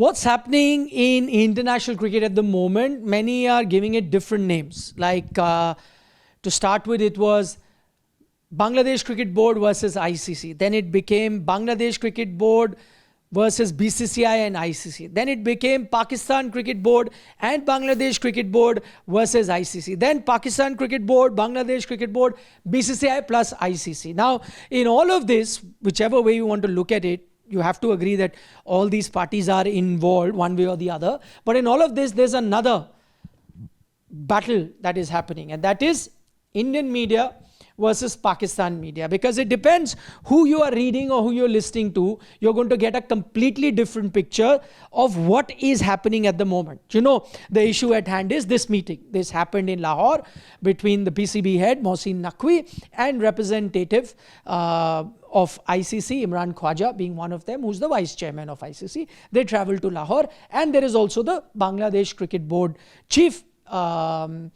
What's happening in international cricket at the moment, many are giving it different names. Like to start with, it was Bangladesh Cricket Board versus ICC. Then it became Bangladesh Cricket Board versus BCCI and ICC. Then it became Pakistan Cricket Board and Bangladesh Cricket Board versus ICC. Then Pakistan Cricket Board, Bangladesh Cricket Board, BCCI plus ICC. Now, in all of this, whichever way you want to look at it, you have to agree that all these parties are involved one way or the other. But in all of this, there's another battle that is happening, and that is Indian media versus Pakistan media, because it depends who you are reading or who you're listening to. You're going to get a completely different picture of what is happening at the moment. You know, the issue at hand is this meeting. This happened in Lahore between the PCB head, Mohsin Naqvi, and representative of ICC, Imran Khwaja being one of them, who's the vice chairman of ICC. They traveled to Lahore, and there is also the Bangladesh Cricket Board chief, Aminul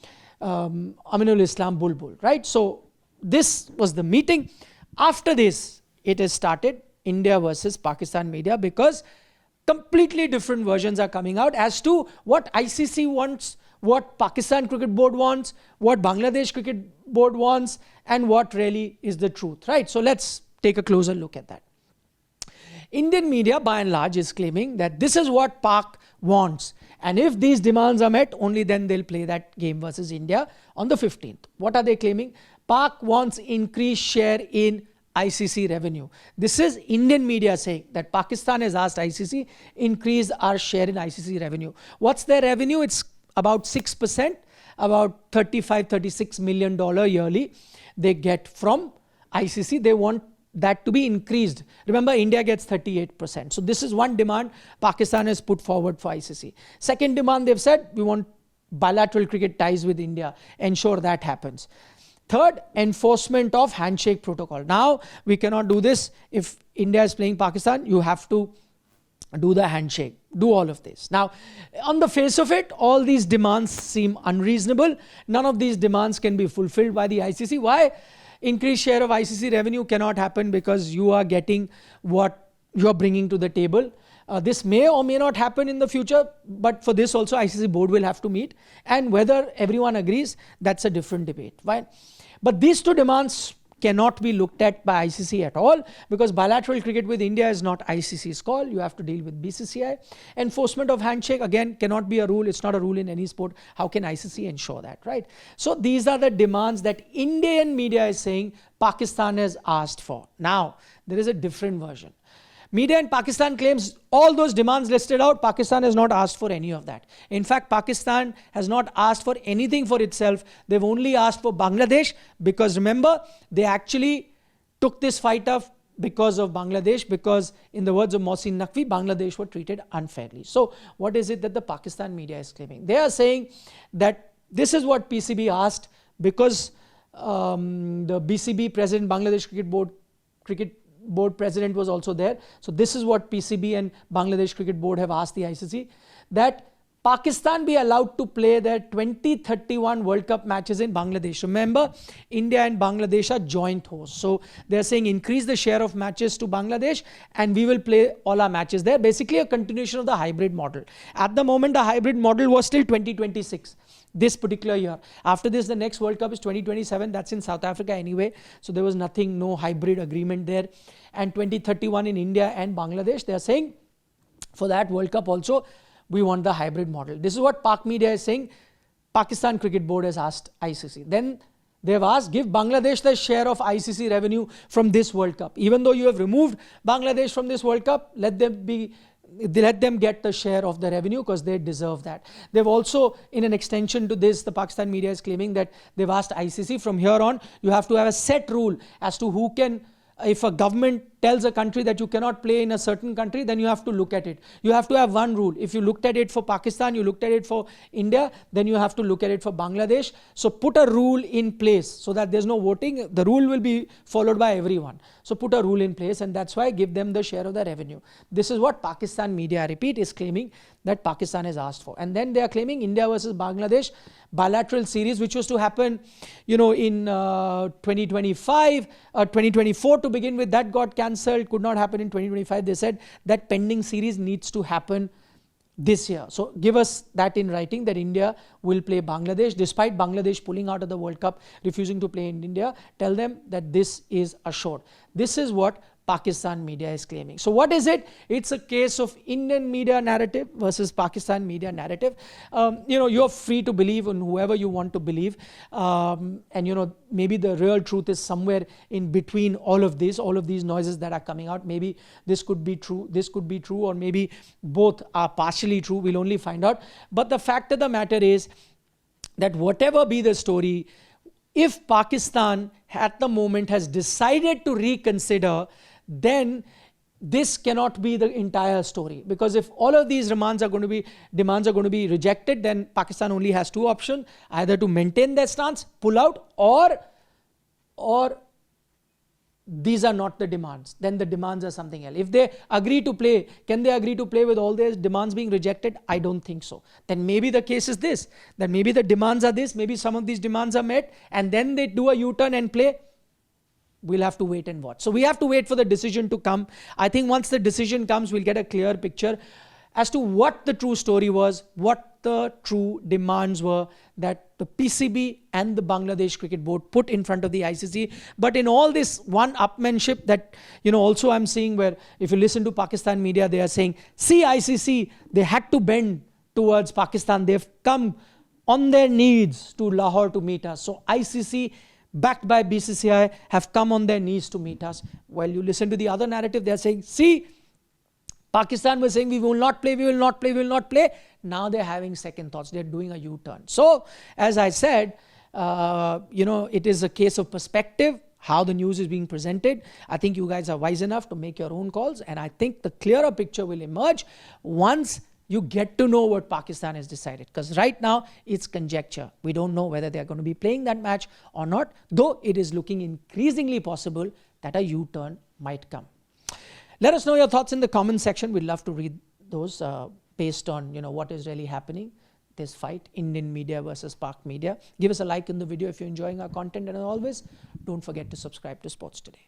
Islam Bulbul, right? So this was the meeting. After this, it has started India versus Pakistan media, because completely different versions are coming out as to what ICC wants, what Pakistan Cricket Board wants, what Bangladesh Cricket Board wants, and what really is the truth, right? So let's take a closer look at that. Indian media, by and large, is claiming that this is what Pak wants. And if these demands are met, only then they'll play that game versus India on the 15th. What are they claiming? Pak wants increased share in ICC revenue. This is Indian media saying that Pakistan has asked ICC increase our share in ICC revenue. What's their revenue? It's about 6%, about $35-36 million yearly they get from ICC. They want that to be increased. Remember, India gets 38%. So this is one demand Pakistan has put forward for ICC. Second demand, they've said, we want bilateral cricket ties with India. Ensure that happens. Third, enforcement of handshake protocol. Now, we cannot do this. If India is playing Pakistan, you have to do the handshake, do all of this. Now, on the face of it, all these demands seem unreasonable. None of these demands can be fulfilled by the ICC. Why? Increased share of ICC revenue cannot happen because you are getting what you are bringing to the table. This may or may not happen in the future, but for this also ICC board will have to meet. And whether everyone agrees, that's a different debate, right? But these two demands cannot be looked at by ICC at all, because bilateral cricket with India is not ICC's call. You have to deal with BCCI. Enforcement of handshake, again, cannot be a rule. It's not a rule in any sport. How can ICC ensure that, right? So these are the demands that Indian media is saying Pakistan has asked for. Now, there is a different version. Media in Pakistan claims all those demands listed out, Pakistan has not asked for any of that. In fact, Pakistan has not asked for anything for itself. They've only asked for Bangladesh, because remember, they actually took this fight up because of Bangladesh, because in the words of Mohsin Naqvi, Bangladesh were treated unfairly. So what is it that the Pakistan media is claiming? They are saying that this is what PCB asked, because the BCB president, Bangladesh Cricket Board president was also there. So this is what PCB and Bangladesh Cricket Board have asked the ICC, that Pakistan be allowed to play their 2031 World Cup matches in Bangladesh. Remember, India and Bangladesh are joint hosts. So they're saying increase the share of matches to Bangladesh and we will play all our matches there. Basically a continuation of the hybrid model. At the moment, the hybrid model was till 2026. This particular year. After this, the next World Cup is 2027. That's in South Africa anyway. So there was nothing, no hybrid agreement there. And 2031 in India and Bangladesh, they are saying for that World Cup also, we want the hybrid model. This is what Pak media is saying. Pakistan Cricket Board has asked ICC. Then they've asked, give Bangladesh the share of ICC revenue from this World Cup. Even though you have removed Bangladesh from this World Cup, let them get the share of the revenue, because they deserve that. They've also, in an extension to this, the Pakistan media is claiming that they've asked ICC, from here on, you have to have a set rule as to who can, if a government tells a country that you cannot play in a certain country, then you have to look at it. You have to have one rule. If you looked at it for Pakistan, you looked at it for India, then you have to look at it for Bangladesh. So put a rule in place so that there's no voting. The rule will be followed by everyone. So put a rule in place, and that's why give them the share of the revenue. This is what Pakistan media, I repeat, is claiming that Pakistan has asked for. And then they are claiming India versus Bangladesh bilateral series, which was to happen, in 2025, 2024 to begin with. That got cancelled, could not happen in 2025. They said that pending series needs to happen this year. So give us that in writing that India will play Bangladesh, despite Bangladesh pulling out of the World Cup, refusing to play in India. Tell them that this is assured. This is what Pakistan media is claiming. So what is it? It's a case of Indian media narrative versus Pakistan media narrative. You're free to believe in whoever you want to believe. And maybe the real truth is somewhere in between all of these noises that are coming out. Maybe this could be true, or maybe both are partially true. We'll only find out. But the fact of the matter is that whatever be the story, if Pakistan at the moment has decided to reconsider, then this cannot be the entire story. Because if all of these demands are going to be rejected, then Pakistan only has two options: either to maintain their stance, pull out, or these are not the demands. Then the demands are something else. If they agree to play, can they agree to play with all their demands being rejected? I don't think so. Then maybe the case is this, that maybe the demands are this, maybe some of these demands are met, and then they do a U-turn and play. We'll have to wait and watch. So we have to wait for the decision to come. I think once the decision comes, we'll get a clear picture as to what the true story was, what the true demands were that the PCB and the Bangladesh Cricket Board put in front of the ICC. But in all this one-upmanship that, also I'm seeing, where if you listen to Pakistan media, they are saying, see ICC, they had to bend towards Pakistan. They've come on their knees to Lahore to meet us. So ICC, backed by BCCI, have come on their knees to meet us. While you listen to the other narrative, they are saying, see, Pakistan was saying we will not play, we will not play, we will not play. Now they're having second thoughts. They're doing a U-turn. So, as I said, it is a case of perspective, how the news is being presented. I think you guys are wise enough to make your own calls. And I think the clearer picture will emerge once you get to know what Pakistan has decided. Because right now, it's conjecture. We don't know whether they're going to be playing that match or not, though it is looking increasingly possible that a U-turn might come. Let us know your thoughts in the comment section. We'd love to read those based on what is really happening, this fight, Indian media versus Pak media. Give us a like in the video if you're enjoying our content. And as always, don't forget to subscribe to Sports Today.